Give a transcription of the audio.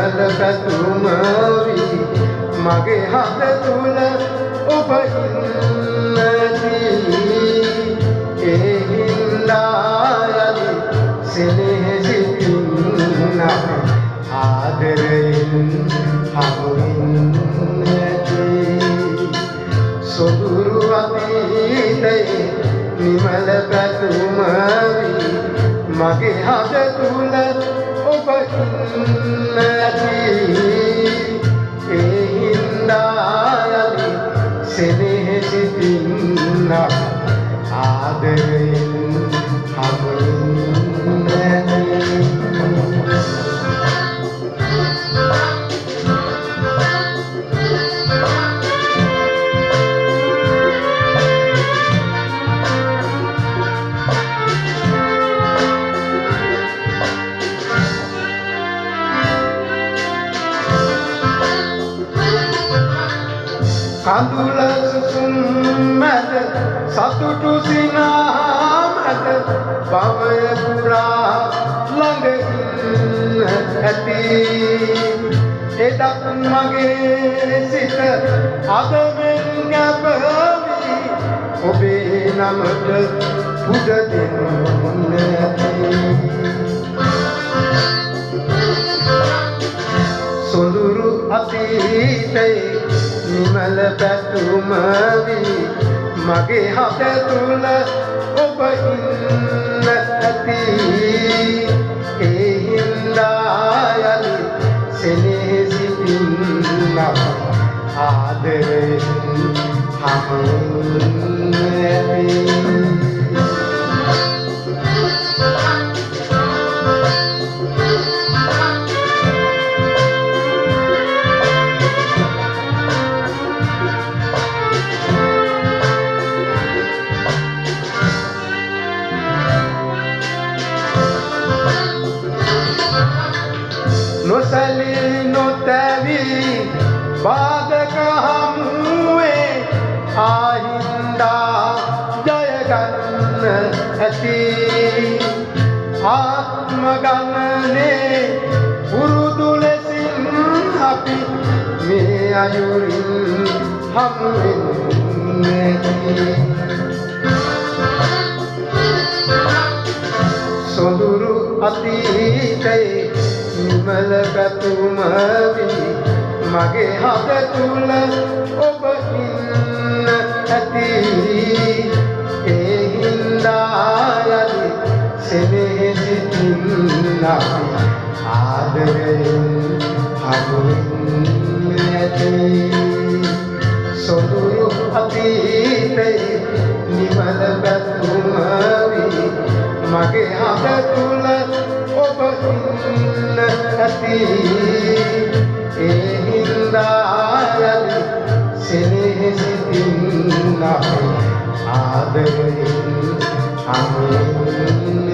නිමල පැතුම වී මගේ හද තුල ඔබ ඉන්නදී ඒ හින්දා යලි සෙනෙහසිතින් ආදරයෙන් හමුවෙන්නදී සොදුරු අතීතයේ නිමල පැතුම වී මගේ හද තුල ඔබ ඉන්නදී ඒ හින්දා යලි සෙනෙහසිතින් ආදරයෙන් හමුවෙන්නදී කඳුල සුසුම් මැද සතුටු සිනා මැද භවය පුරා ළඟ ඉන්න ඇති එදත් මගේ සිත අද මෙන් කැපවි ඔබේ නමට පුද දෙන්න ඇති සොඳුරු අතීතයේ නිමල පැතුම වී මගේ හද තුල ඔබ ඉන්න ඇති ඒ හින්දා යලි සෙනෙහසිතින් ආදරයෙන් හමුවෙන්නදී නොසැලී නොතැවී බාධක හමුවේ ආහින්දා ජයගන්න ඇති ආත්ම ගමනේ පුරුදු ලෙසින් අපි මේ අයුරින් හමුවෙන්නදී සොඳුරු අතීතයේ නිමල පැතුම වී මගේ හද තුල ඔබ ඉන්න ඇති ඒ හින්දා යලි සෙනෙහසිතින් ආදරයෙන් හමුවෙන්නදී සොඳුරු අතීතයේ නිමල පැතුම වී මගේ හද තුල ඔබ ඉන්න ඇති ඒ හින්දා යලි සෙනෙහසිතින් ආදරයෙන් හමුවෙන්නදී